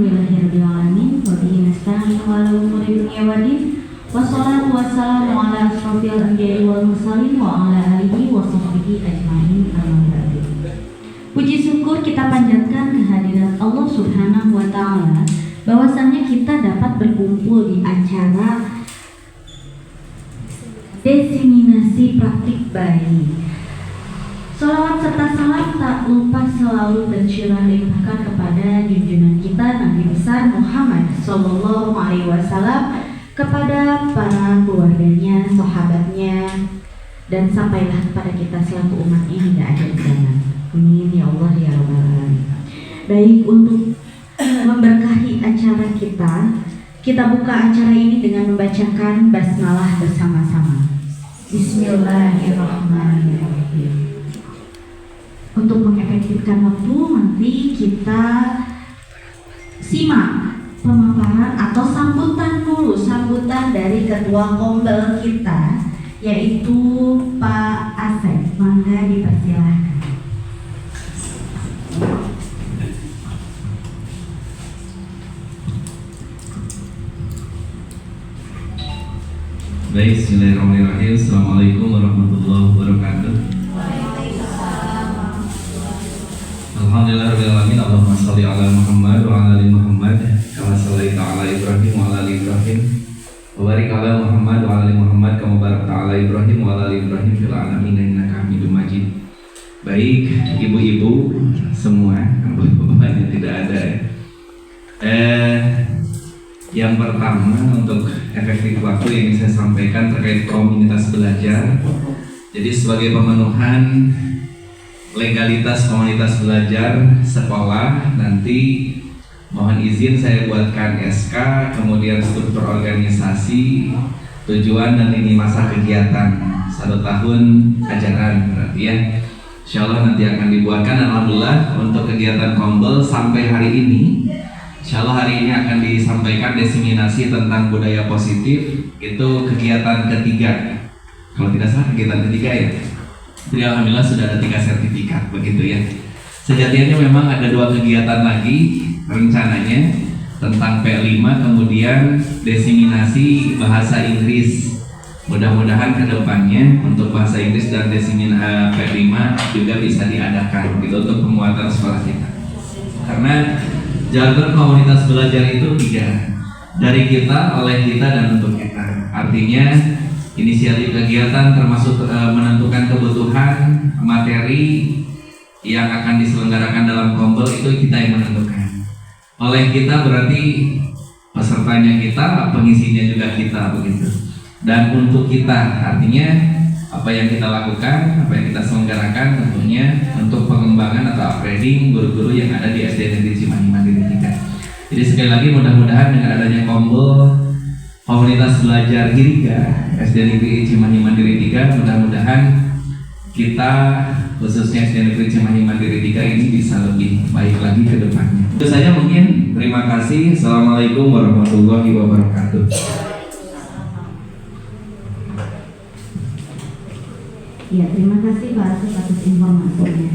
Alhamdulillahirabbil alamin wa bihi nasta'inu ala umuri dunya waddin. Wassalatu wassalamu ala asyrofil anbiya'i wal mursalin wa ala alihi wa sahbihi ajma'in. Puji syukur kita panjatkan kehadirat Allah Subhanahu wa taala bahwasannya kita dapat berkumpul di acara diseminasi praktik bayi. Salawat serta salam tak lupa selalu tercurah limpahkan kepada junjungan kita Nabi besar Muhammad Sallallahu Alaihi Wasallam, kepada para keluarganya, sahabatnya, dan sampailah kepada kita selaku umatnya hingga akhir zaman. Amin ya Allah ya Rabbal Alamin. Baik, untuk memberkahi acara kita buka acara ini dengan membacakan basmalah bersama-sama. Bismillahirrahmanirrahim. Untuk mengefektifkan waktu, nanti kita simak pemaparan atau sambutan dari ketua kombel kita, yaitu Pak Asep. Mangga dipersilahkan. Baik, bismillahirrahmanirrahim. Assalamualaikum warahmatullahi wabarakatuh. Alhamdulillahirabbil alamin. Allahumma shalli ala Muhammad wa ala ali Muhammad kama shallaita ala Ibrahim wa ala ali Ibrahim wa barik ala Muhammad wa ala ali Muhammad kama barakta ala Ibrahim wa ala ali Ibrahim fil alamin innaka Hamidum Majid. Baik, ibu-ibu semua, bapak-bapaknya tidak ada. Yang pertama, untuk efektif waktu yang ingin saya sampaikan terkait komunitas belajar. Jadi sebagai pemenuhan legalitas komunitas belajar sekolah, nanti mohon izin saya buatkan SK, kemudian struktur organisasi, tujuan dan lini masa kegiatan 1 tahun ajaran berarti ya. Insyaallah nanti akan dibuatkan, dan alhamdulillah untuk kegiatan kombel sampai hari ini, insyaallah hari ini akan disampaikan diseminasi tentang budaya positif. Itu kegiatan ketiga, kalau tidak salah kegiatan ketiga ya. Jadi alhamdulillah sudah ada 3 sertifikat begitu ya. Sejatinya memang ada 2 kegiatan lagi rencananya tentang P5, kemudian diseminasi bahasa Inggris. Mudah-mudahan kedepannya untuk bahasa Inggris dan diseminasi P5 juga bisa diadakan gitu untuk penguatan sekolah kita. Karena jargon komunitas belajar itu 3, dari kita, oleh kita, dan untuk kita. Artinya inisiatif kegiatan termasuk menentukan kebutuhan materi yang akan diselenggarakan dalam kombel itu kita yang menentukan. Oleh kita berarti pesertanya kita, pengisinya juga kita begitu. Dan untuk kita artinya apa yang kita lakukan, apa yang kita selenggarakan tentunya untuk pengembangan atau upgrading guru-guru yang ada di SD Negeri Cimahi Mandiri 3. Jadi sekali lagi mudah-mudahan dengan adanya kombel komunitas belajar Giriga SD Negeri Cimahi Mandiri 3, mudah-mudahan kita khususnya SD Negeri Cimahi Mandiri 3 ini bisa lebih baik lagi ke depannya. Itu saja mungkin. Terima kasih. Assalamualaikum warahmatullahi wabarakatuh. Ya, terima kasih Pak Asep atas informasinya.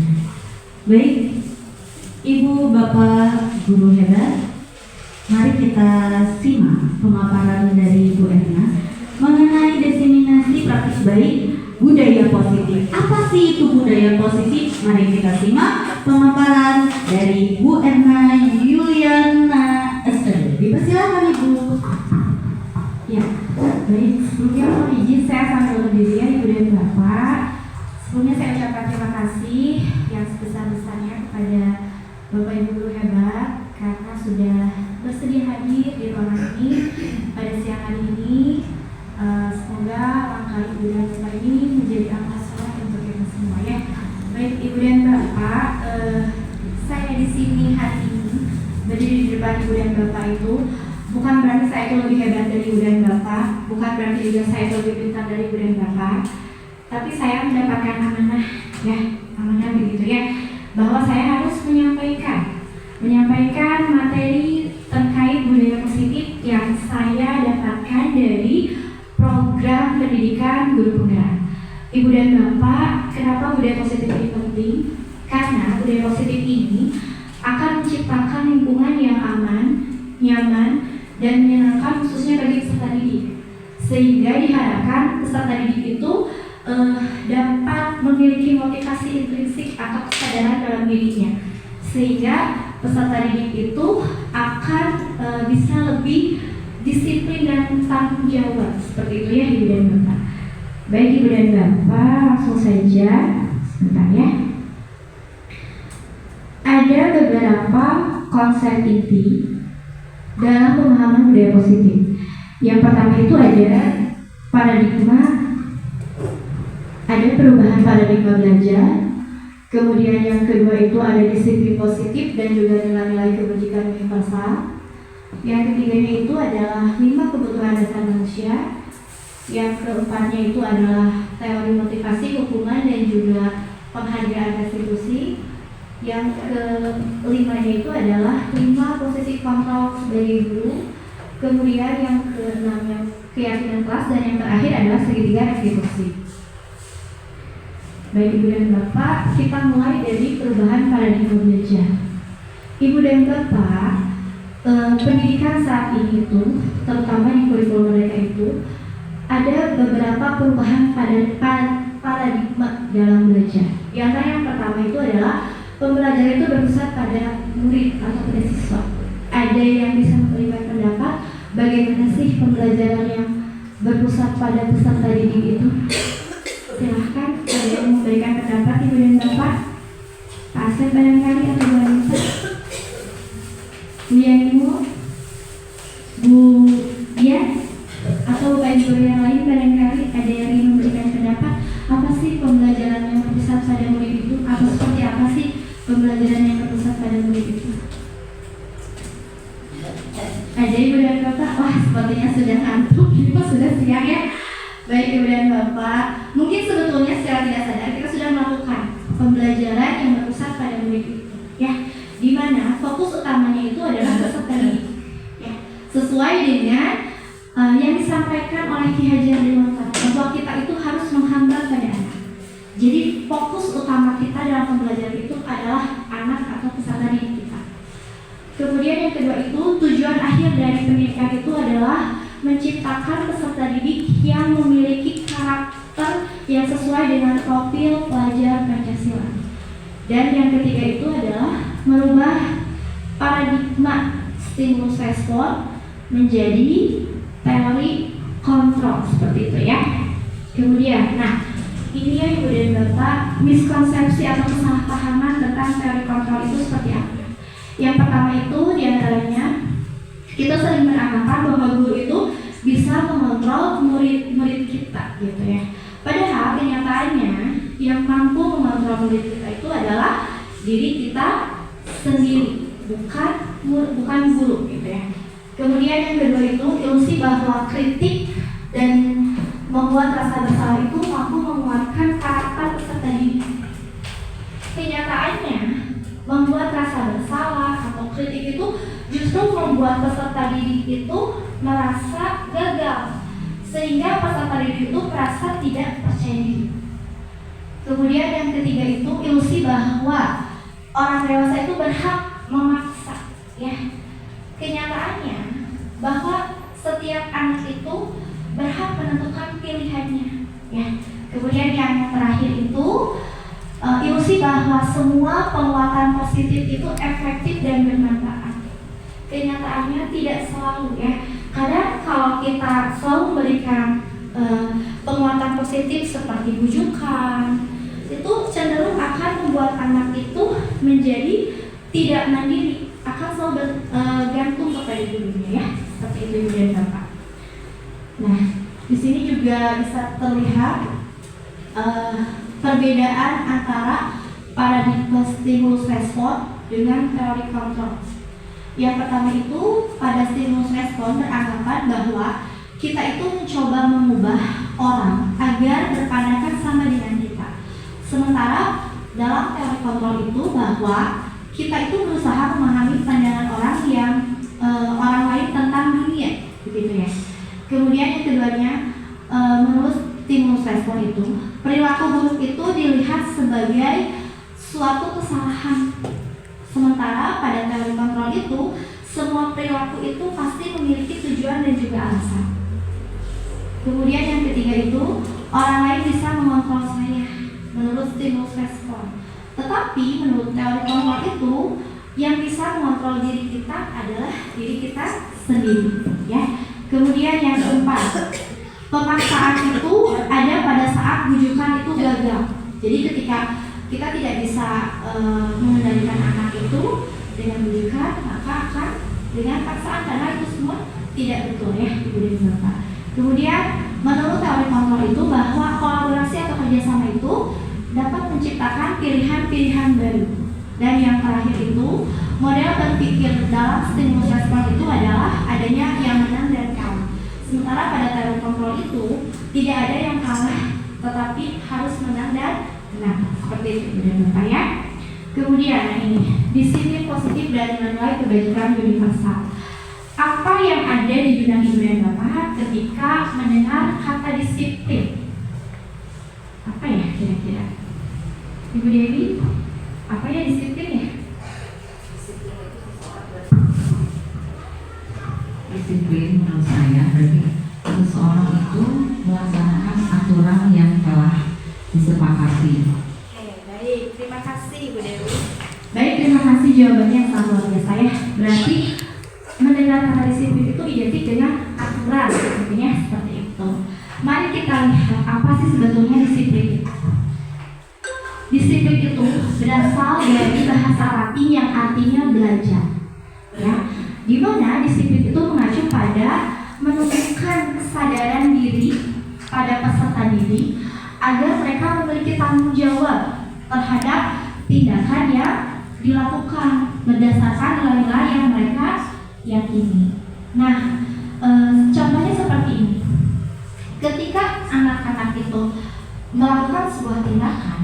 Baik, Ibu Bapak guru hebat, mari kita simak pemaparan dari Bu Erna mengenai diseminasi praktik baik budaya positif. Apa sih itu budaya positif? Mari kita simak pemaparan dari Bu Erna Yuliana Esther. Dipersilakan Ibu. Ya, baik. Sebelumnya mohon izin saya sambil berdiri ya Ibu dan Bapak. Sebelumnya saya ucapkan terima kasih yang sebesar-besarnya kepada Bapak Ibu guru hebat karena sudah bersedia hadir di ruangan ini pada siang hari ini. Semoga langkah Ibu dan Bapak ini menjadi amal soleh untuk kita semua ya. Baik Ibu dan Bapak, saya di sini hari ini berdiri di depan Ibu dan Bapak itu bukan berarti saya itu lebih hebat dari Ibu dan Bapak, bukan berarti juga saya itu lebih pintar dari Ibu dan Bapak, tapi saya mendapatkan amanah ya, amanah begitu ya, bahwa saya harus menyampaikan materi terkait budaya positif yang saya dapatkan dari program pendidikan guru penggerak. Ibu dan Bapak, kenapa budaya positif ini penting? Karena budaya positif ini akan menciptakan lingkungan yang aman, peserta didik itu dapat memiliki motivasi intrinsik atau kesadaran dalam dirinya, sehingga peserta didik itu akan bisa lebih disiplin dan tanggung jawab. Seperti itu ya Ibu dan Bapak. Baik Ibu dan Bapak, langsung saja sebentar ya. Ada beberapa konsep inti dalam pemahaman budaya positif. Yang pertama itu ada paradigma, ada perubahan paradigma belajar. Kemudian yang kedua itu ada disiplin positif dan juga nilai-nilai kebajikan universal. Yang ketiganya itu adalah 5 kebutuhan dasar manusia. Yang keempatnya itu adalah teori motivasi, hukuman dan juga penghargaan restitusi. Yang kelimanya itu adalah 5 posisi kontrol sebagai guru. Kemudian yang keenamnya keyakinan kelas, dan yang terakhir adalah segitiga restitusi. Baik Ibu dan Bapak, kita mulai dari perubahan paradigma belajar. Ibu dan Bapak, pendidikan saat ini itu, terutama di kurikulum mereka itu, ada beberapa perubahan paradigma dalam belajar. Yang pertama itu adalah pembelajaran itu berpusat pada murid atau pada siswa. Ada yang bisa memberikan pendapat bagaimana sih pembelajaran yang berpusat pada peserta didik itu? Silahkan, ada yang memberikan pendapat Ibu dan Bapak? Pak Asep barangkali atau Bu Anissa? Bu Yanimo? Bu Dian? Atau Bapak Ibu yang lain barangkali ada yang ingin memberikan pendapat? Apa sih pembelajaran yang berpusat pada murid itu? Atau seperti apa sih pembelajaran yang berpusat pada murid itu? Ada Ibu dan Bapak? Wah, sepertinya sudah ngantuk, ini kok sudah siang ya. Baik Ibu dan Bapak, mungkin sebetulnya secara tidak sadar kita sudah melakukan pembelajaran yang berpusat pada murid itu, ya, di mana fokus utamanya itu adalah peserta didik, ya, sesuai dengan yang disampaikan oleh Ki Haji Abdul bahwa kita itu harus menghamba pada anak. Jadi fokus utama kita dalam pembelajaran itu adalah anak atau peserta didik kita. Kemudian yang kedua itu, tujuan akhir dari pendidikan itu adalah menciptakan peserta didik yang memiliki karakter yang sesuai dengan profil pelajar Pancasila. Dan yang ketiga itu adalah merubah paradigma stimulus respon menjadi teori kontrol, seperti itu ya. Kemudian, nah ini ya Ibu dan Bapak, miskonsepsi atau kesalahpahaman tentang teori kontrol itu seperti apa? Yang pertama itu diantaranya kita sering beranggapan bahwa guru itu bisa mengontrol murid-murid kita, gitu ya. Padahal kenyataannya yang mampu mengontrol murid kita itu adalah diri kita sendiri, bukan guru, gitu ya. Kemudian yang kedua itu ilusi bahwa kritik dan membuat rasa bersalah itu mampu menguatkan karakter peserta didik. Kenyataannya membuat rasa bersalah atau kritik itu justru membuat peserta didik itu merasa gagal, sehingga peserta didik itu merasa tidak percaya diri. Kemudian yang ketiga itu ilusi bahwa orang dewasa itu berhak memaksa, ya. Kenyataannya bahwa setiap anak itu berhak menentukan pilihannya, ya. Kemudian yang terakhir itu ilusi bahwa semua penguatan positif itu efektif dan bermanfaat. Kenyataannya tidak selalu, ya. Kadang kalau kita selalu memberikan penguatan positif seperti bujukan, itu cenderung akan membuat anak itu menjadi tidak mandiri, akan selalu bergantung kepada gurunya, ya. Seperti itu Ibu dan Bapak. Nah, di sini juga bisa terlihat perbedaan antara paradigma stimulus respon dengan teori kontrol. Yang pertama itu, pada stimulus respon beranggapan bahwa kita itu mencoba mengubah orang agar berpandangan sama dengan kita. Sementara dalam teori kontrol itu bahwa kita itu berusaha memahami pandangan orang lain tentang dunia, begitu ya. Kemudian yang keduanya, menurut stimulus respon itu, perilaku buruk itu dilihat sebagai suatu kesalahan. Sementara pada teori kontrol itu, semua perilaku itu pasti memiliki tujuan dan juga alasan. Kemudian yang ketiga itu, orang lain bisa mengontrol saya menurut stimulus respon. Tetapi menurut teori kontrol itu, yang bisa mengontrol diri kita adalah diri kita sendiri, ya. Kemudian yang keempat, pemaksaan itu ada pada saat bujukan itu gagal. Jadi ketika kita tidak bisa mengendalikan anak itu dengan bujukan, maka akan dengan paksaan, karena itu semua tidak betul, ya, Ibu dan Bapak. Kemudian menurut teori kontrol itu bahwa kolaborasi atau kerjasama itu dapat menciptakan pilihan-pilihan baru. Dan yang terakhir itu, model berpikir dalam stimulus respon itu adalah adanya yang menang dan kalah. Sementara pada teori kontrol itu tidak ada yang kalah, tetapi harus menang dan menang. Seperti itu, Ibu dan Bapak, ya. Kemudian ini disiplin positif dan nilai kebajikan universal. Apa yang ada di benak Ibu dan Bapak ketika mendengar kata disiplin? Apa ya kira-kira? Ibu Dewi, apa ya disiplin ya? Disiplin menurut saya berarti seseorang itu melaksanakan aturan yang telah disepakati. Baik, terima kasih Ibu Dewi. Baik, terima kasih jawabannya yang sangat luar biasa, ya. Berarti mendengar kata disiplin itu identik dengan aturan, sepertinya seperti itu. Mari kita lihat apa sih sebetulnya disiplin itu. Disiplin itu berasal dari bahasa Latin yang artinya belajar, ya. Di mana disiplin itu mengacu pada menunjukkan kesadaran diri pada peserta diri agar mereka memiliki tanggung jawab terhadap tindakan yang dilakukan berdasarkan nilai-nilai yang mereka yakini. Nah, contohnya seperti ini. Ketika anak-anak itu melakukan sebuah tindakan,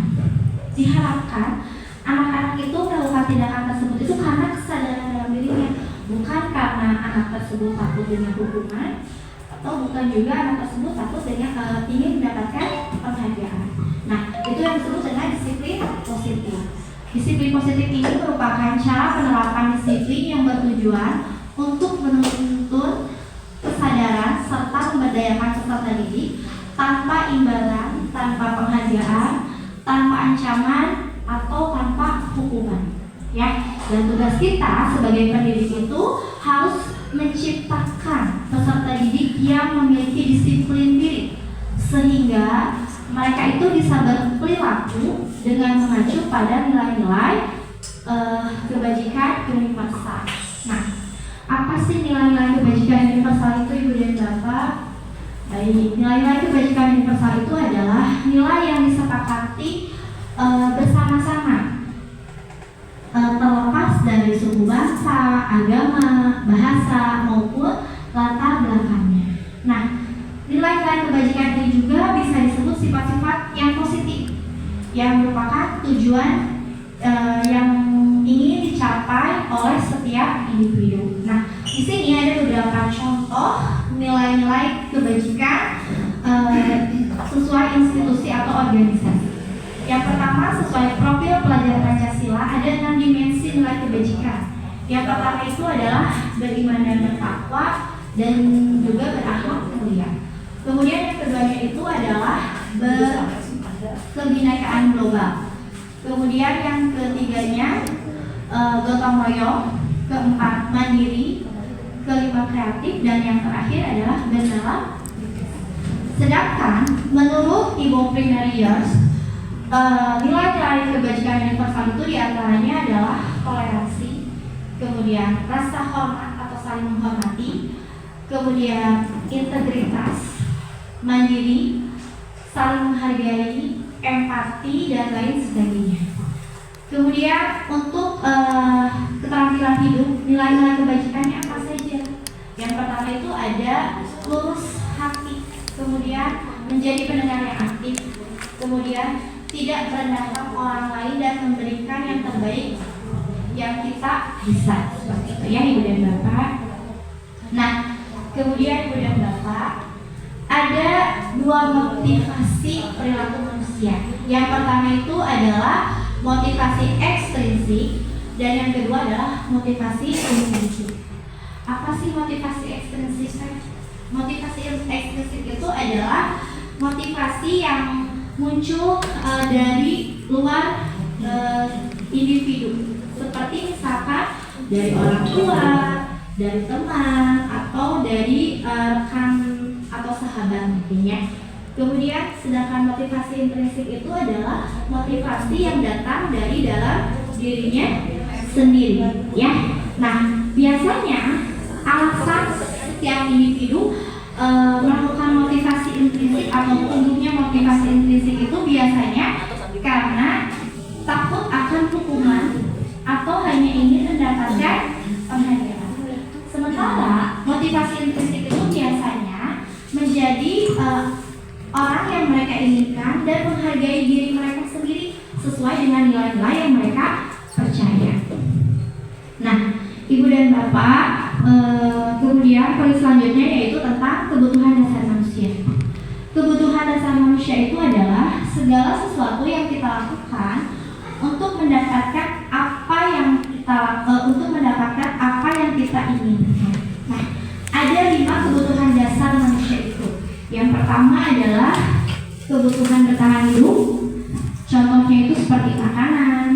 diharapkan anak-anak itu melakukan tindakan tersebut itu karena kesadaran dalam dirinya, bukan karena anak tersebut takut dengan hukuman, atau bukan juga anak tersebut takut dengan ingin mendapatkan penghargaan. Nah, itu yang disebut dengan disiplin positif. Disiplin positif ini merupakan cara penerapan disiplin yang bertujuan untuk menuntun kesadaran serta memberdayakan peserta didik tanpa imbalan, tanpa penghargaan, tanpa ancaman, atau tanpa hukuman, ya. Dan tugas kita sebagai pendidik itu harus menciptakan peserta didik yang memiliki disiplin diri sehingga mereka itu bisa berperilaku dengan mengacu pada nilai-nilai kebajikan universal. Nah, apa sih nilai-nilai kebajikan universal itu, Ibu dan Bapak? Baik, nilai-nilai kebajikan universal itu adalah nilai yang disepakati bersama-sama, terlepas dari suku bangsa, agama, bahasa, maupun latar belakangnya. Nah, nilai-nilai kebajikan ini juga bisa disebut sifat-sifat yang positif, yang merupakan tujuan yang ingin dicapai oleh setiap individu. Nah, di sini ada beberapa contoh nilai-nilai kebajikan sesuai institusi atau organisasi. Yang pertama, sesuai profil pelajar Pancasila ada 6 dimensi nilai kebajikan. Yang pertama itu adalah beriman dan bertakwa dan juga berakhlak mulia. Kemudian yang keduanya itu adalah kebinekaan global. Kemudian yang ketiganya gotong royong, keempat mandiri, kelima kreatif, dan yang terakhir adalah berdalam. Sedangkan menurut Ibu Primarius, nilai-nilai kebajikan universal itu diantaranya adalah toleransi, kemudian rasa hormat atau saling menghormati, kemudian integritas, mandiri, saling menghargai, empati, dan lain sebagainya. Kemudian untuk keterampilan hidup, nilai-nilai kebajikannya apa saja? Yang pertama itu ada lurus hati, kemudian menjadi pendengar yang aktif, kemudian tidak merendahkan orang lain dan memberikan yang terbaik yang kita bisa, seperti itu, ya, Ibu dan Bapak. Nah, kemudian Ibu dan Bapak, ada 2 motivasi perilaku manusia. Yang pertama itu adalah motivasi ekstrinsik dan yang kedua adalah motivasi intrinsik. Apa sih motivasi ekstrinsik? Motivasi eksklusif itu adalah motivasi yang muncul dari luar individu, seperti misalkan dari orang tua, dari teman, atau dari rekan atau sahabat mungkin. Kemudian sedangkan motivasi intrinsik itu adalah motivasi yang datang dari dalam dirinya sendiri, ya. Nah, biasanya alasan setiap individu melakukan motivasi intrinsik atau tumbuhnya motivasi intrinsik itu biasanya karena takut akan hukuman atau hanya ingin mendapatkan penghargaan. Sementara motivasi intrinsik itu biasanya menjadi orang yang mereka inginkan dan menghargai diri mereka sendiri sesuai dengan nilai-nilai yang mereka percaya. Nah, Ibu dan Bapak, kemudian poin selanjutnya yaitu tentang kebutuhan dasar manusia. Kebutuhan dasar manusia itu adalah segala sesuatu yang kita lakukan untuk mendapatkan apa yang kita inginkan. Nah, ada 5 kebutuhan dasar manusia itu. Yang pertama adalah kebutuhan bertahan hidup. Contohnya itu seperti makanan,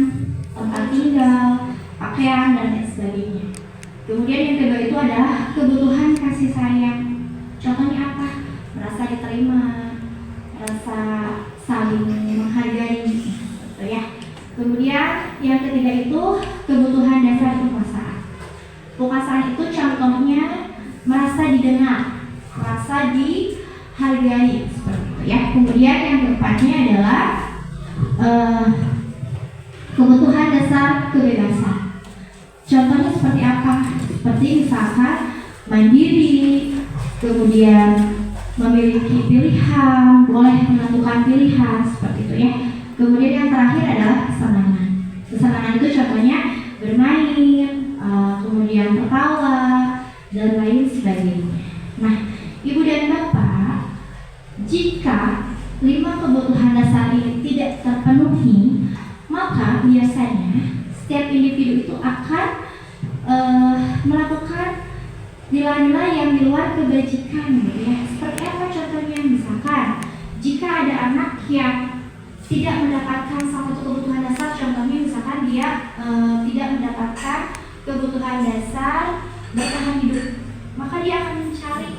tempat tinggal, pakaian, dan lain sebagainya. Kemudian yang kedua itu adalah kebutuhan kasih sayang. Contohnya apa? Merasa diterima, merasa saling menghargai, gitu ya. Kemudian yang ketiga itu kebutuhan dasar penguasaan. Penguasaan itu contohnya merasa didengar, merasa dihargai, seperti itu ya. Kemudian yang keempatnya adalah kebutuhan dasar kebebasan. Contohnya seperti apa? Seperti misalkan mandiri, kemudian memiliki pilihan, boleh menentukan pilihan, seperti itu ya. Kemudian yang terakhir adalah kesenangan. Kesenangan itu contohnya bermain, kemudian tertawa, dan lain sebagainya. Nah, Ibu dan Bapak, jika 5 kebutuhan dasar ini tidak terpenuhi, maka biasanya setiap individu itu akan melakukan nilai-nilai yang di luar kebajikan, gitu ya. Seperti apa contohnya? Misalkan jika ada anak yang tidak mendapatkan salah satu kebutuhan dasar, contohnya misalkan dia tidak mendapatkan kebutuhan dasar bertahan hidup, maka dia akan mencari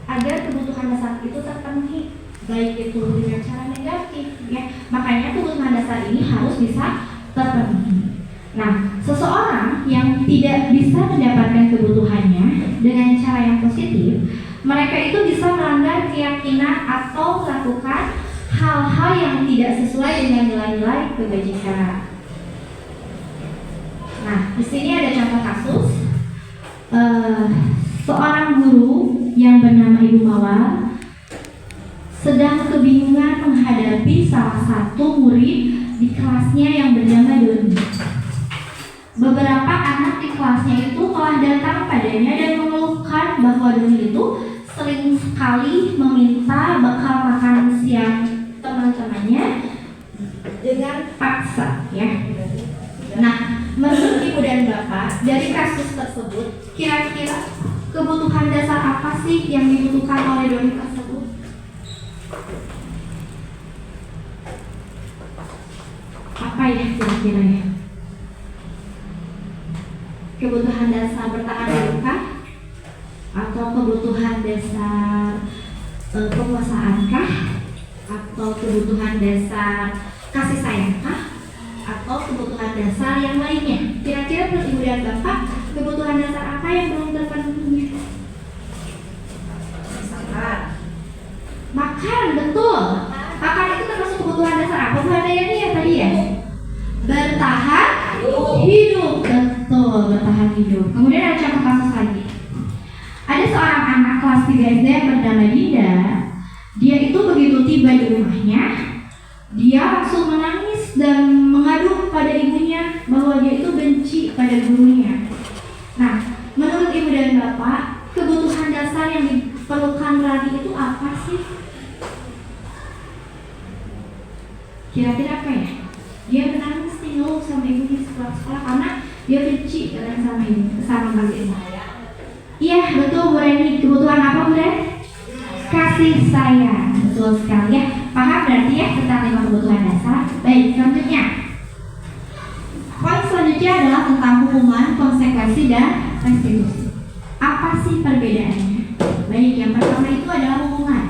agar kebutuhan dasar itu terpenuhi, baik itu dengan cara negatif, ya. Makanya kebutuhan dasar ini harus bisa terpenuhi. Nah, seseorang yang tidak bisa mendapatkan kebutuhannya dengan cara yang positif, mereka itu bisa melanggar keyakinan atau melakukan hal-hal yang tidak sesuai dengan nilai-nilai kebajikan. Nah, di sini ada contoh kasus. Seorang guru yang bernama Ibu Mawar sedang kebingungan menghadapi salah satu murid di kelasnya yang bernama Doni. Beberapa anak di kelasnya itu telah datang padanya dan mengeluhkan bahwa Doni itu sering sekali meminta bekal makanan siang teman-temannya dengan paksa, ya. Nah, menurut Ibu dan Bapak, dari kasus tersebut, kira-kira kebutuhan dasar apa sih yang dibutuhkan oleh Doni tersebut? Apa ya kira-kira ya? Kebutuhan dasar bertahan hidup kah? Atau kebutuhan dasar penguasaan kah? Atau kebutuhan dasar kasih sayang kah? Atau kebutuhan dasar yang lainnya? Kira-kira menurut Ibu dan Bapak, kebutuhan dasar apa yang belum terpenuhi? Makan, betul. Makan itu termasuk kebutuhan dasar apa? Bu Handayani ya tadi ya? Bertahan hidup, betul, bertahan hidup. Kemudian ada contoh kasus lagi. Ada seorang anak kelas 3 SD yang bernama Dinda. Dia itu begitu tiba di rumahnya, dia langsung menangis dan mengadu pada ibunya bahwa dia itu benci pada gurunya. Nah, menurut Ibu dan Bapak, kebutuhan dasar yang diperlukan Rani itu apa sih? Kira-kira apa ya? Dia menangis ngeluh sama ibunya setelah sekolah karena dia benci sama ibunya, sama ibunya. Iya, betul Bu Reni. Kebutuhan apa Bu Reni? Kasih sayang. Betul sekali ya. Paham berarti ya tentang 5 kebutuhan dasar. Baik, selanjutnya. Poin selanjutnya adalah tentang hukuman, konsekuensi, dan restitusi. Apa sih perbedaannya? Baik, yang pertama itu adalah hukuman.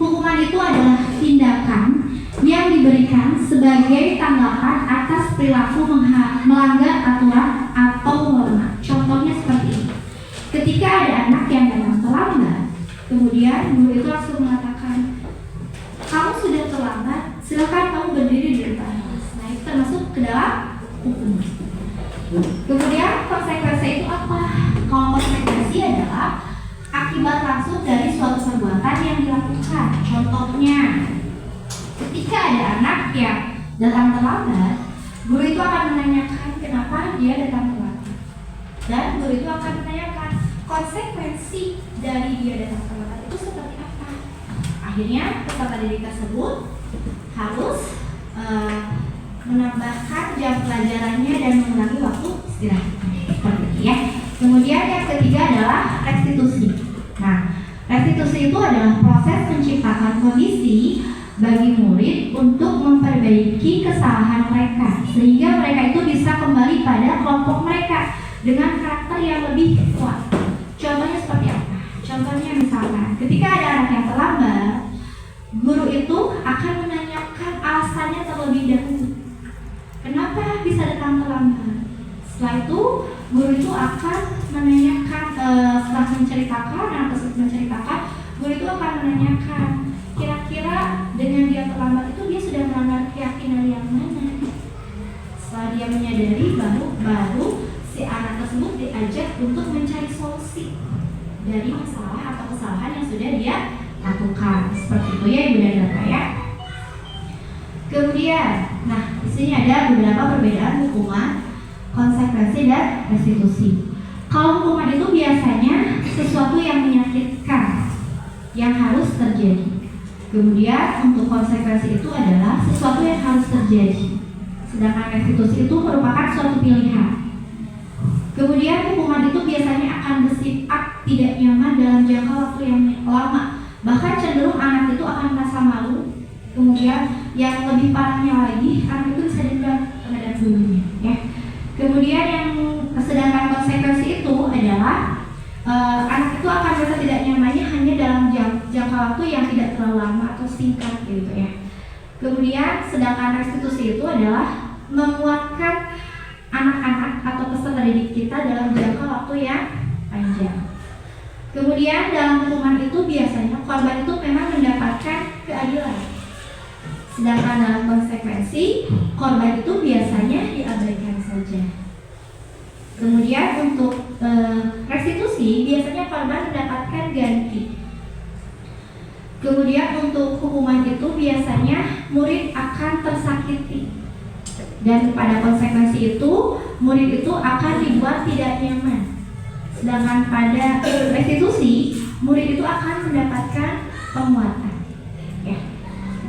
Hukuman itu adalah tindakan yang diberikan sebagai tanggapan atas perilaku melanggar aturan atau norma. Contohnya seperti ini. Ketika ada anak yang datang terlambat, kemudian guru itu langsung mengatakan, kamu sudah terlambat, silakan kamu berdiri di depan kelas. Nah, itu termasuk ke dalam hukuman. Kemudian konsekuensi itu apa? Kalau konsekuensi adalah akibat langsung dari suatu perbuatan yang dilakukan. Contohnya, ketika ada anak yang datang terlambat, guru itu akan menanyakan kenapa dia datang terlambat. Dan guru itu akan menanyakan konsekuensi dari dia datang terlambat itu seperti apa. Akhirnya peserta didik tersebut harus menambahkan jam pelajarannya dan mengurangi waktu istirahat. Seperti itu ya. Kemudian yang ketiga adalah restitusi. Nah, restitusi itu adalah proses menciptakan kondisi bagi murid untuk memperbaiki kesalahan mereka sehingga mereka itu bisa kembali pada kelompok mereka dengan karakter yang lebih kuat. Contohnya seperti apa? Contohnya misalkan ketika ada anak yang terlambat, guru itu akan menanyakan alasannya terlebih dahulu. Kenapa bisa datang terlambat? Setelah itu guru itu akan menanyakan, setelah menceritakan, anak tersebut menceritakan, guru itu akan menanyakan kira-kira dengan dia terlambat itu dia sudah melanggar keyakinan yang mana. Setelah dia menyadari, baru si anak tersebut diajak untuk mencari solusi dari masalah atau kesalahan yang sudah dia lakukan. Seperti itu ya Ibu dan Bapak ya. Kemudian, nah di sini ada beberapa perbedaan hukuman, konsekuensi, dan restitusi. Kalau hukuman itu biasanya sesuatu yang menyakitkan yang harus terjadi. Kemudian untuk konsekuensi itu adalah sesuatu yang harus terjadi. Sedangkan restitusi itu merupakan suatu pilihan. Kemudian hukuman itu biasanya akan bersifat tidak nyaman dalam jangka waktu yang lama. Bahkan cenderung anak itu akan merasa malu. Kemudian yang lebih parahnya lagi, anak itu bisa dendam terhadap gurunya. Ya. Kemudian yang sedangkan konsekuensi itu adalah anak itu akan merasa tidak nyamannya hanya dalam jangka waktu yang tidak terlalu lama atau singkat gitu ya. Kemudian sedangkan restitusi itu adalah menguatkan anak-anak atau peserta didik kita dalam jangka waktu yang panjang. Kemudian dalam hukuman itu biasanya korban itu memang mendapatkan keadilan. Sedangkan dalam konsekuensi korban itu biasanya diabaikan saja. Kemudian untuk restitusi biasanya korban mendapatkan ganti. Kemudian untuk hukuman itu biasanya murid akan tersakiti. Dan pada konsekuensi itu murid itu akan dibuat tidak nyaman. Sedangkan pada restitusi murid itu akan mendapatkan penguatan. Ya,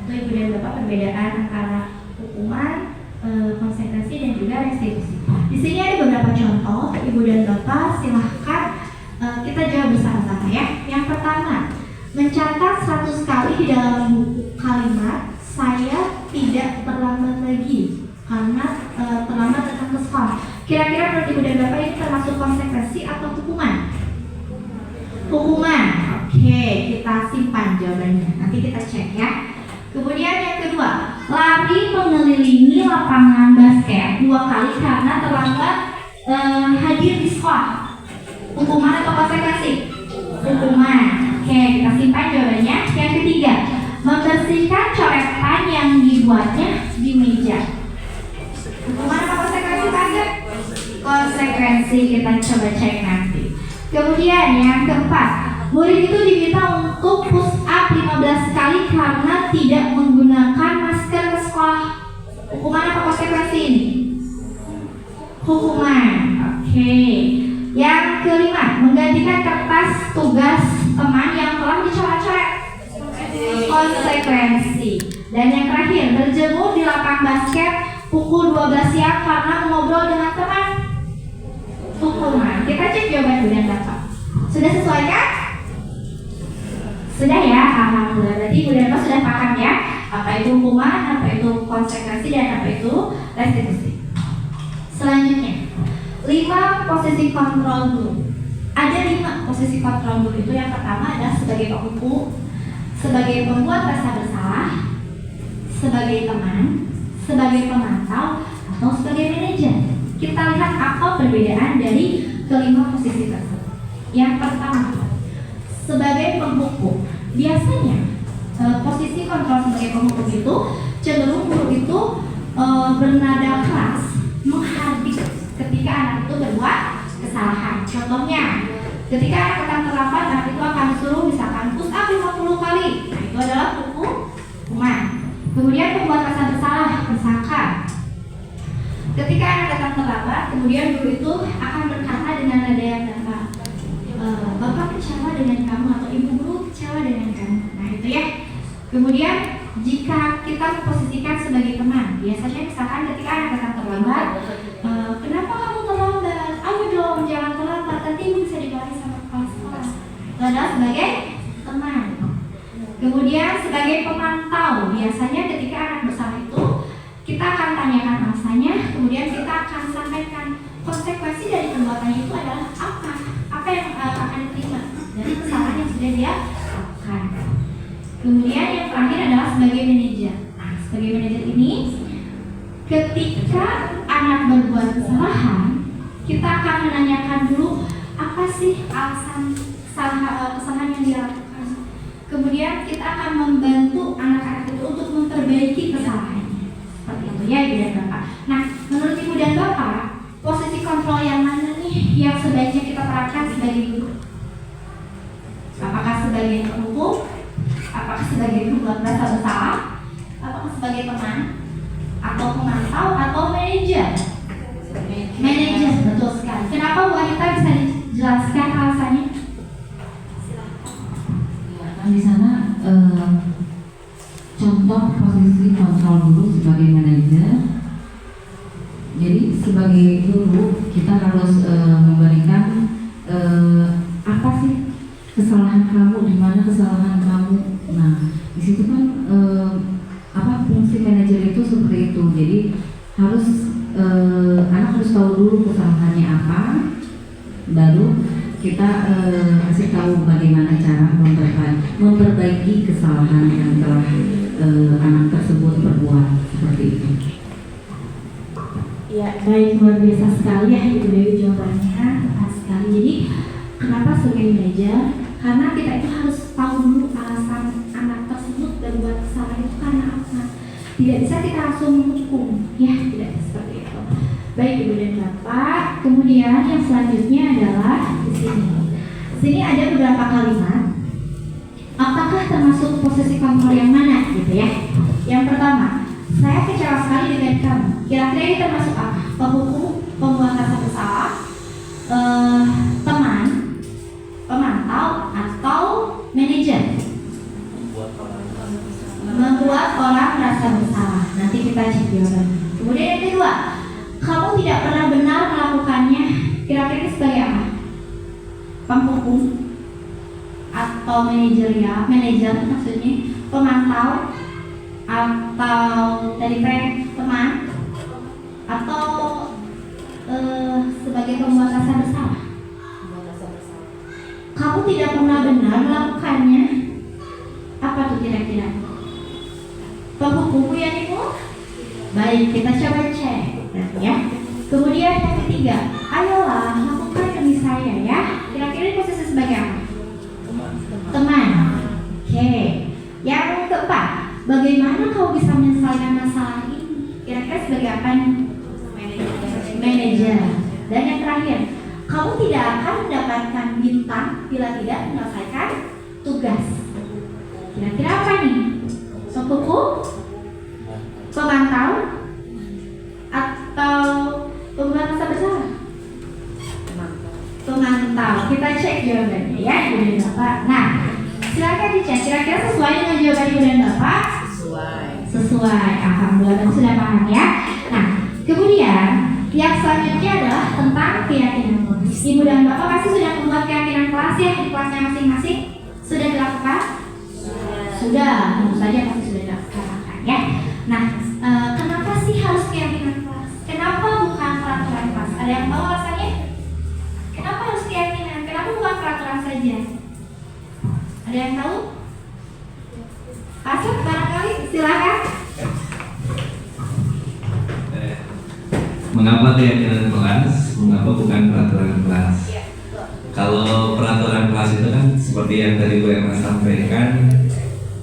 itu Ibu dan Bapak perbedaan antara hukuman, konsekuensi, dan juga restitusi. Di sini ada beberapa contoh, Ibu dan Bapak silahkan kita jawab bersama-sama ya. Yang pertama, mencatat 100 kali di dalam buku kalimat saya tidak terlambat lagi karena terlambat datang ke sekolah. Kira-kira menurut Ibu dan Bapak ini termasuk konsekuensi atau hukuman? Hukuman. Oke, kita simpan jawabannya. Nanti kita cek ya. Kemudian yang kedua, lari mengelilingi lapangan basket 2 kali karena terlambat hadir di sekolah. Hukuman atau konsekuensi? Hukuman. Oke, kita simpan jawabannya. Yang ketiga, membersihkan coretan yang dibuatnya di meja. Hukuman atau konsekuensi Pak? Konsekuensi, kita coba cek nanti. Kemudian yang keempat, murid itu diminta untuk push up 15 kali karena tidak menggunakan masker ke sekolah. Hukuman apa konsekuensi ini? Hukuman. Oke. Yang kelima, menggantikan kertas tugas teman yang telah dicoret-coret. Konsekuensi. Dan yang terakhir, berjemur di lapangan basket pukul 12 siang karena mengobrol dengan teman. Hukuman. Kita cek jawaban dan Bapak. sudah paham ya, apa itu hukuman, apa itu konsekuensi, dan apa itu restitusi. Selanjutnya, 5 posisi kontrol guru. Ada 5 posisi kontrol guru itu. Yang pertama adalah sebagai penghukum, sebagai pembuat rasa bersalah, sebagai teman, sebagai pemantau, atau sebagai manajer. Kita lihat apa perbedaan dari kelima posisi tersebut. Yang pertama, sebagai penghukum. Biasanya posisi kontrol sebagai penghukum itu cenderung guru itu bernada keras, menghardik ketika anak itu berbuat kesalahan. Contohnya, ketika anak datang terlambat, anak itu akan disuruh misalkan push up 50 kali. Nah, itu adalah hukuman. Kemudian pembuat rasa bersalah, tersangka. Ketika anak datang terlambat, kemudian guru itu akan berkata dengan nada yang datar, Bapak kecewa dengan kamu, atau Ibu Guru kecewa dengan kamu. Nah itu ya. Kemudian jika kita memposisikan sebagai teman, biasanya misalkan ketika anak datang terlambat, kenapa kamu terlambat? Ayo dong, jangan terlambat, nanti Ibu bisa dimarahi sama kepala sekolah. Itu adalah sebagai teman. Kemudian sebagai pemantau, biasanya ketika anak bersalah itu kita akan tanyakan alasannya, kemudian kita akan sampaikan konsekuensi dari perbuatannya itu adalah apa yang akan diterima dari kesalahan yang sudah dia lakukan. Kemudian yang terakhir adalah sebagai manajer. Nah, sebagai manajer ini, ketika anak berbuat kesalahan, kita akan menanyakan dulu apa sih alasan kesalahan yang dia lakukan. Kemudian kita akan membantu anak-anak itu untuk memperbaiki kesalahannya. Seperti itu ya Ibu dan Bapak. Nah, menurut Ibu dan Bapak, posisi kontrol yang mana nih yang sebaiknya kita terapkan sebagai guru? Apakah sebagai penghukum? Apakah sebagai pembuat rasa bersalah? Apakah sebagai teman? Atau pemantau? Atau manajer? Manajer, betul sekali. Kenapa Bu Anita bisa dijelaskan alasannya? Di sana contoh posisi kontrol guru sebagai manajer. Jadi sebagai guru kita harus memberikan apa sih kesalahan kamu, di mana kesalahan kamu. Nah, di situ kan apa fungsi manajer itu seperti itu. Jadi harus anak harus tahu dulu kesalahannya apa, baru kita kasih tahu bagaimana cara memperbaiki kesalahan yang telah anak tersebut perbuat, seperti itu. Ya, baik, luar biasa sekali ya Ibu Dewi jawabannya, tepat sekali. Jadi kenapa sebagai manajer? Karena kita itu harus tahu dulu alasan anak tersebut berbuat kesalahan itu karena apa. Tidak bisa kita langsung menghukum, ya tidak seperti itu. Baik Ibu dan Bapak, kemudian yang selanjutnya adalah di sini. Di sini ada beberapa kalimat. Apakah termasuk posisi kontrol yang mana, gitu ya? Yang pertama, saya kecewa sekali dengan kamu. Kira-kira ini termasuk apa? Penghukum, pembuat rasa bersalah, teman, pemantau, atau manajer? Membuat orang merasa bersalah. Nanti kita cek jawabannya. Kemudian yang kedua, kamu tidak pernah benar melakukannya. Kira-kira ini sebagai apa? Penghukum atau manajer ya? Manajer maksudnya, pemantau, atau dari teman, atau sebagai pembuat rasa bersalah. Kamu tidak pernah benar melakukannya. Apa tuh kira-kira? Penghukum ya Ibu? Baik, kita coba cek ya. Kemudian yang ketiga, ayolah lakukan demi saya ya. Kira-kira posisi sebagai apa? Teman. Oke. Yang keempat, bagaimana kau bisa menyelesaikan masalah ini? Kira-kira sebagai apa nih? Manajer. Dan yang terakhir, kamu tidak akan mendapatkan bintang bila tidak menyelesaikan tugas. Kira-kira apa nih? Penghukum, pemantau, atau pembuat rasa bersalah? Pemantau. Kita cek jawabannya ya Ibu dan Bapak. Nah, silakan dicek. Kira-kira sesuai dengan jawaban Ibu dan Bapak? Sesuai. Alhamdulillah, dan sudah paham ya. Nah, kemudian yang selanjutnya adalah tentang keyakinan kelas. Ibu dan Bapak pasti sudah membuat keyakinan kelas ya di kelasnya masing-masing. Sudah dilakukan? sudah, tentu saja pasti sudah dilaksanakan ya. Nah, kenapa sih harus keyakinan kelas? Kenapa bukan peraturan kelas? Ada yang tahu alasannya? Kenapa harus keyakinan? Kenapa bukan peraturan saja? Ada yang tahu? Asep barangkali, silakan. Mengapa keyakinan kelas? Mengapa bukan peraturan kelas? Kalau peraturan kelas itu kan seperti yang tadi Bu Erna sampaikan,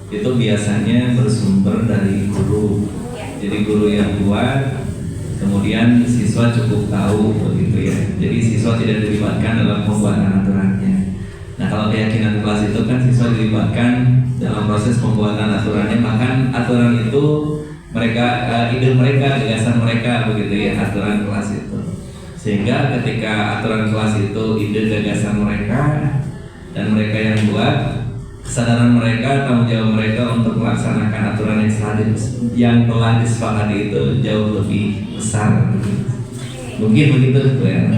itu biasanya bersumber dari guru. Jadi guru yang buat, kemudian siswa cukup tahu begitu ya. Jadi siswa tidak dilibatkan dalam pembuatan aturannya. Nah, kalau keyakinan kelas itu kan siswa dilibatkan dalam proses pembuatan aturannya, bahkan aturan itu mereka ide mereka, gagasan mereka begitu ya, aturan kelas itu. Sehingga ketika aturan kelas itu ide gagasan mereka dan mereka yang buat, kesadaran mereka, tanggung jawab mereka untuk melaksanakan aturan yang telah disepakati itu jauh lebih besar. Mungkin begitu Bu ya.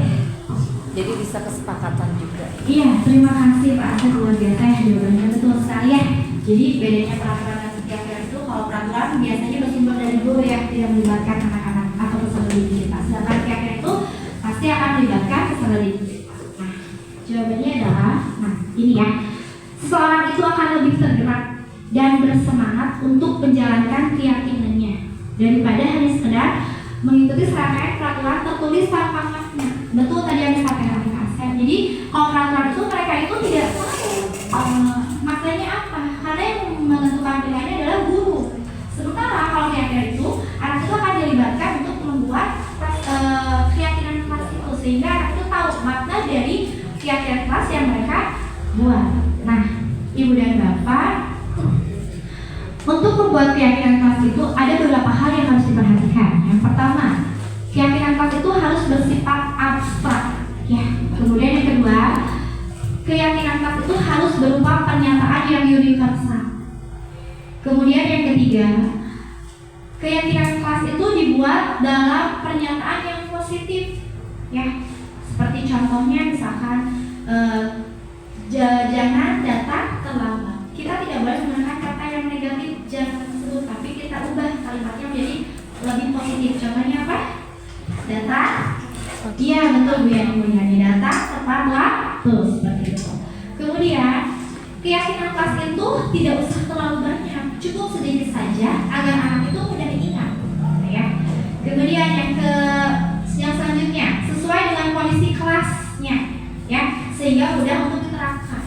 Jadi bisa kesepakatan juga. Iya, terima kasih Pak Asep, luar biasa ya, jawabannya betul sekali ya. Jadi bedanya peraturan dan keyakinan itu, kalau peraturan biasanya bersumber dari guru yang tidak melibatkan anak-anak atau peserta didik. Sedangkan keyakinan itu pasti akan melibatkan peserta didik. Nah, jawabannya adalah, nah ini ya, seseorang itu akan lebih tergerak dan bersemangat untuk menjalankan keyakinannya daripada hanya sekedar mengikuti serangkaian peraturan tertulis tanpa makna. Betul tadi yang disampaikan oleh Asep. Jadi kalau peraturan itu mereka itu tidak tahu maknanya apa, karena yang menentukan pilihannya adalah guru. Sementara kalau keyakinan itu, anak itu akan dilibatkan untuk membuat keyakinan kelas itu, sehingga anak itu tahu makna dari keyakinan kelas yang mereka buat. Nah, Ibu dan Bapak, untuk membuat keyakinan kelas itu ada beberapa hal yang harus diperhatikan. Yang pertama, keyakinan kelas itu harus bersifat abstrak, ya. Kemudian yang kedua, keyakinan kelas itu harus berupa pernyataan yang universal. Kemudian yang ketiga, keyakinan kelas itu dibuat dalam pernyataan yang positif, ya. Seperti contohnya misalkan jangan datang terlambat. Kita tidak boleh menggunakan kata yang negatif jangan tersebut, tapi kita ubah kalimatnya menjadi lebih positif. Contohnya apa? Datang. Iya betul Bu yang mulia, datang tepat waktu, seperti itu. Kemudian keyakinan kelas itu tidak usah terlalu banyak, cukup sedikit saja agar anak itu mudah diingat, ya. Kemudian yang selanjutnya sesuai dengan kondisi kelasnya, ya, sehingga mudah untuk diterapkan.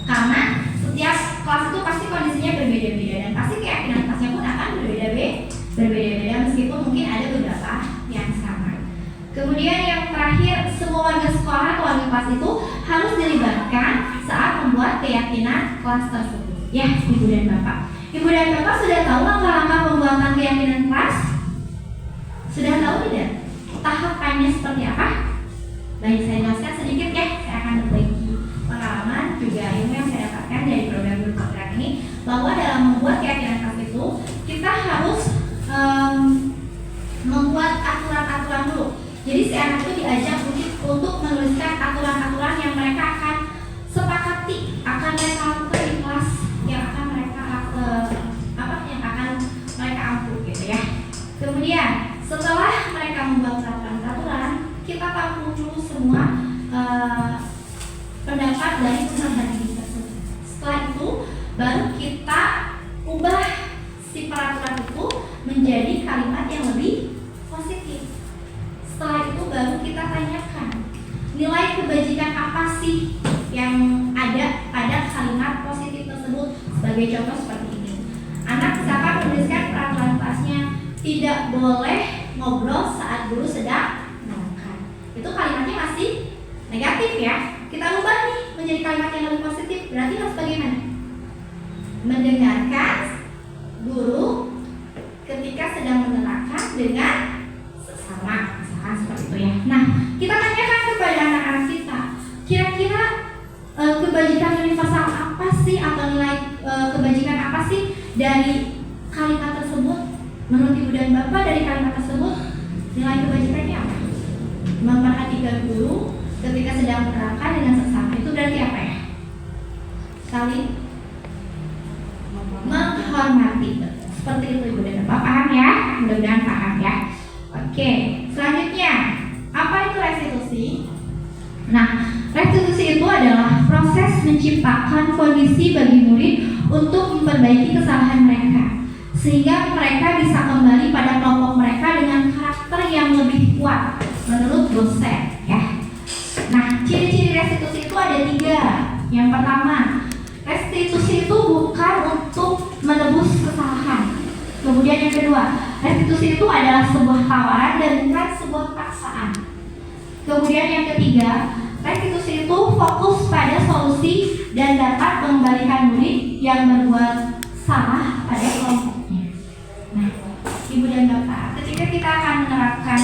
Karena setiap kelas itu pasti kondisinya berbeda-beda dan pasti keyakinan kelasnya pun akan berbeda-beda meskipun mungkin ada beberapa yang sama. Kemudian yang terakhir, semua warga sekolah atau warga kelas itu harus dilibatkan saat membuat keyakinan kelas tersebut. Ya, Ibu dan Bapak. Ibu dan Bapak sudah tahu langkah-langkah pembuatan keyakinan kelas? Sudah tahu tidak? Tahapannya seperti apa? Baik, saya jelaskan sedikit ya. Saya akan berbagi pengalaman juga ilmu yang saya dapatkan dari program guru program ini, bahwa dalam membuat keyakinan kelas itu kita harus membuat aturan-aturan dulu. Jadi si anak itu diajak untuk menuliskan aturan-aturan yang mereka akan sepakati, akan mereka lakukan di kelas yang akan mereka ampuh gitu ya. Kemudian setelah mereka membuat peraturan, kita tampung dulu semua pendapat dari peserta didik tersebut. Setelah itu baru kita ubah si peraturan itu menjadi kalimat yang lebih positif. Setelah itu baru kita tanyakan nilai kebajikan apa sih yang ada pada kalimat positif tersebut. Sebagai contoh seperti ini, anak misalkan menuliskan peraturan kelasnya tidak boleh ngobrol saat guru sedang menerangkan. Itu kalimatnya masih negatif ya. Kita ubah nih menjadi kalimat yang lebih positif. Berarti harus bagaimana? Mendengarkan guru ketika sedang menerangkan dengan sesama, misalkan seperti itu ya. Nah, kita tanyakan kepada anak-anak kita, kira-kira kebajikan universal apa sih atau nilai kebajikan apa sih dari kalimat tersebut? Menurut Ibu dan Bapak, dari kalimat tersebut nilai kebajikannya apa? Memperhatikan guru ketika sedang menerangkan dengan sesama, itu berarti apa ya? Saling dihormati. Seperti itu Ibu dan Bapak, paham ya? Mudah-mudahan paham ya. Oke, selanjutnya apa itu restitusi? Nah, restitusi itu adalah proses menciptakan kondisi bagi murid untuk memperbaiki kesalahan mereka, sehingga mereka bisa kembali pada kelompok mereka dengan karakter yang lebih kuat menurut dosen ya. Nah, ciri-ciri restitusi itu ada 3. Yang pertama, restitusi itu bukan untuk menebus kesalahan. Kemudian yang kedua, restitusi itu adalah sebuah tawaran dan bukan sebuah paksaan. Kemudian yang ketiga, restitusi itu fokus pada solusi dan dapat mengembalikan murid yang berbuat salah pada kelompoknya. Nah, Ibu dan Bapak, ketika kita akan menerapkan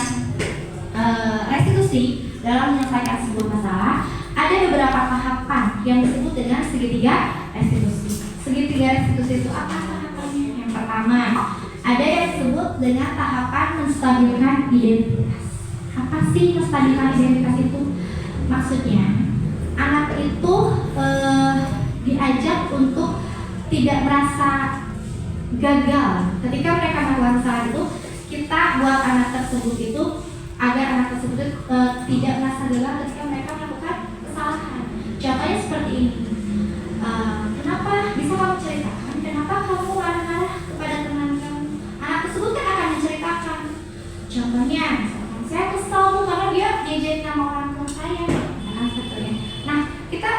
restitusi dalam menyelesaikan sebuah masalah, ada beberapa tahapan yang disebut dengan segitiga restitusi. Segitiga restitusi itu apa tahapannya? Yang pertama, ada yang disebut dengan tahapan menstabilkan identitas. Apa sih menstabilkan identitas itu? Maksudnya, anak itu diajak untuk tidak merasa gagal ketika mereka melakukan kesalahan itu. Kita buat anak tersebut itu agar anak tersebut tidak merasa gagal ketika mereka melakukan kesalahan. Contohnya seperti ini. Kenapa bisa kamu ceritakan? Kenapa kamu marah-marah kepada teman kamu? Anak tersebut kan akan menceritakan. Contohnya, misalkan saya kesal tuh karena dia diajarin nama orang tua saya. Nah, kita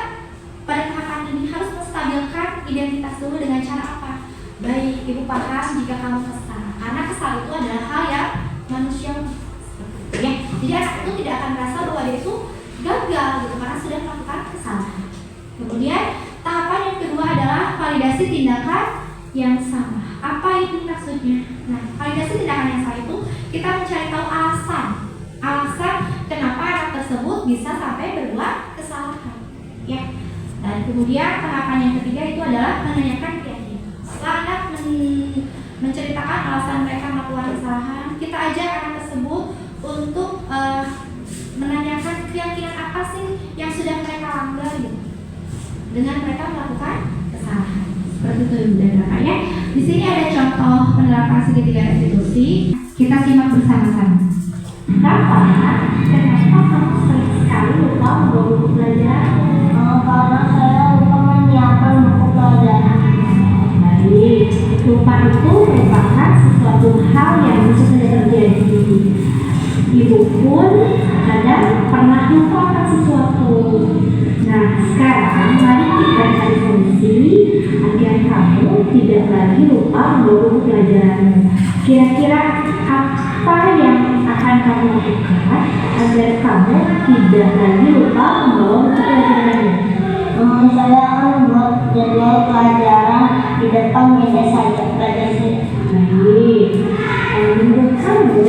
pada tahapan ini harus menstabilkan identitas dulu dengan cara apa? Baik, Ibu paham jika kamu kesal, karena kesal itu adalah hal yang manusiawi. Ya, jadi anak itu tidak akan merasa bahwa dia itu gagal gitu karena sudah melakukan kesalahan. Kemudian tahapan yang kedua adalah validasi tindakan yang salah. Apa ini maksudnya? Nah, validasi tindakan yang salah itu kita mencari tahu alasan kenapa anak tersebut bisa sampai berbuat kesalahan. Ya. Dan kemudian tahapan yang ketiga itu adalah menanyakan keyakinan. Setelah anak menceritakan alasan mereka melakukan kesalahan, kita ajak anak tersebut untuk menanyakan keyakinan apa sih yang sudah mereka langgar gitu, dengan mereka melakukan kesalahan. Seperti itu Ibu dan Bapak ya. Di sini ada contoh penerapan segitiga restitusi. Kita simak bersama-sama. Kenapa kamu sering sekali lupa membawa buku pelajaran? Karena saya lupa menyiapkan buku pelajaran. Baik, lupa itu merupakan sesuatu hal yang bisa saja terjadi. Ibu pun kadang pernah lupa akan sesuatu. Nah, sekarang mari kita cari solusi agar kamu tidak lagi lupa membawa buku pelajaran. Kira-kira apa yang akan kamu lakukan agar kamu tidak lagi lupa membawa buku pelajaran? Saya akan membuat jadwal pelajaran di depan meja saya. Baik, menurut kamu,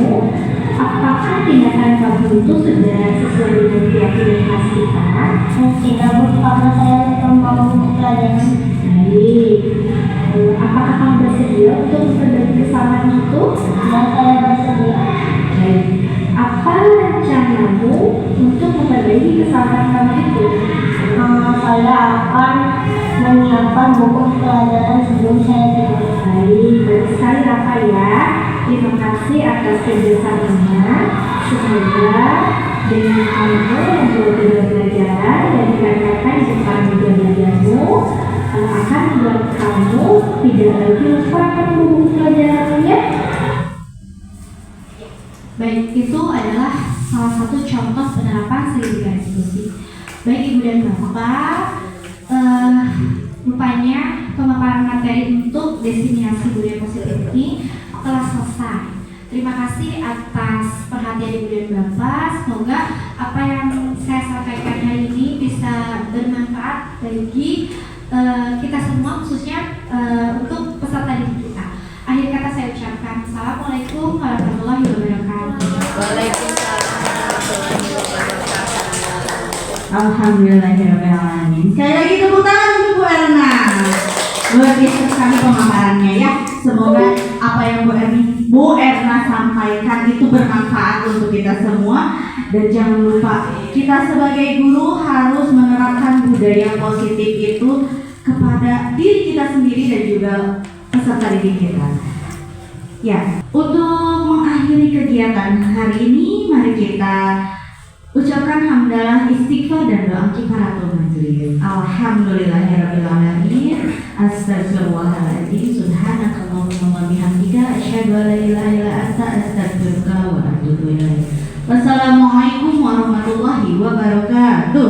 apakah tindakan kamu itu sudah sesuai dengan keyakinan khas kita? Tidak, Bu, karena saya lupa membawa buku pelajaran. Baik, apakah kamu bersedia untuk memperbaiki kesalahan itu? Dan saya bersedia. Baik, apa rencanamu untuk memperbaiki kesalahan kamu itu? Saya akan menyiapkan buku pelajaran sebelum saya tidur. Baik, baik sekali Rafa ya. Terima kasih atas kerjasamanya. Semoga dengan kamu membuat pelajaran dan dikatakan depan juga belajarmu akan membuat kamu tidak lagi lupa akan buku pelajaran ya. Baik, itu adalah salah satu contoh penerapan segitiga restitusi. Baik Ibu dan Bapak, rupanya pemaparan materi untuk diseminasi budaya positif ini telah selesai. Terima kasih atas perhatian Ibu dan Bapak. Semoga apa yang saya sampaikan hari ini bisa bermanfaat bagi kita semua, khususnya untuk peserta didik kita. Akhir kata saya ucapkan Assalamualaikum warahmatullahi wabarakatuh. Waalaikumsalam warahmatullahi wabarakatuh. Alhamdulillahirrahmanirrahim. Sekali lagi tepuk tangan untuk Bu Erna. Luar biasa sekali pemaparannya ya. Semoga apa yang Bu Erna sampaikan itu bermanfaat untuk kita semua. Dan jangan lupa, kita sebagai guru harus menerapkan budaya positif itu kepada diri kita sendiri dan juga peserta didik kita. Ya, untuk mengakhiri kegiatan hari ini, mari kita ucapkan hamdalah, istighfar dan doa kifaratul majelis. Alhamdulillahirabbil alamin. Astagfirullahaladzim. Subhanakallahumma wa bihamdika asyhadu an la ilaha illa anta astaghfiruka wa atubu ilaik. Wassalamualaikum warahmatullahi wabarakatuh.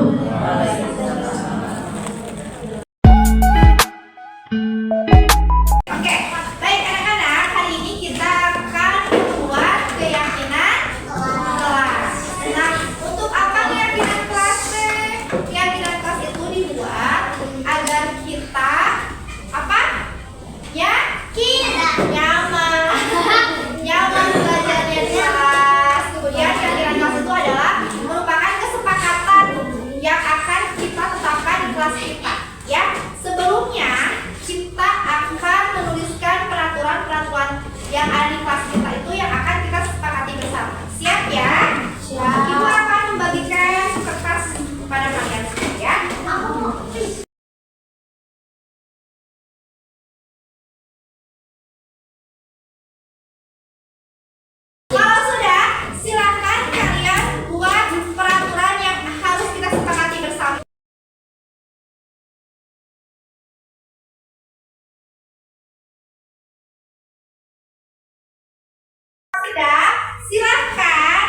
Oke, baik anak-anak, hari ini kita akan membuat keyakinan kelas. Nah, untuk apa keyakinan kelas? Keyakinan kelas itu dibuat agar kita apa? Yakin, nyaman belajarnya di kelas. Kemudian keyakinan kelas itu adalah merupakan kesepakatan yang akan kita tetapkan di kelas kita. Ya, sebelumnya kita akan menuliskan peraturan-peraturan yang ada di kelas kita itu yang akan kita sepakati bersama. Siap ya? Siap. Ibu akan membagikan kertas kepada kalian semua ya. Kalau sudah, silakan kalian buat peraturan yang harus kita sepakati bersama. Sudah, silakan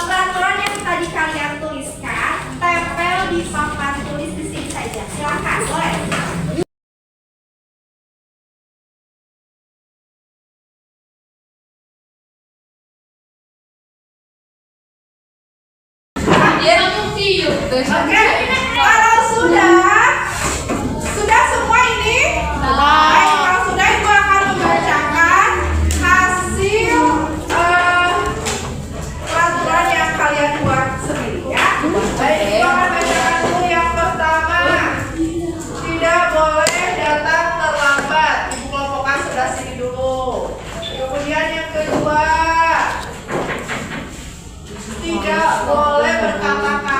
peraturan yang tadi kalian tuliskan tempel di papan tulis di sini saja. Silakan, boleh. Oke, kalau sudah semua ini, baik, kalau sudah ibu akan membacakan hasil peraturan yang kalian buat sendiri ya. Baik, ibu akan bacakan dulu yang pertama. Tidak boleh datang terlambat. Ibu kelompokkan sebelah sini dulu. Kemudian yang kedua, tidak boleh berkata-kata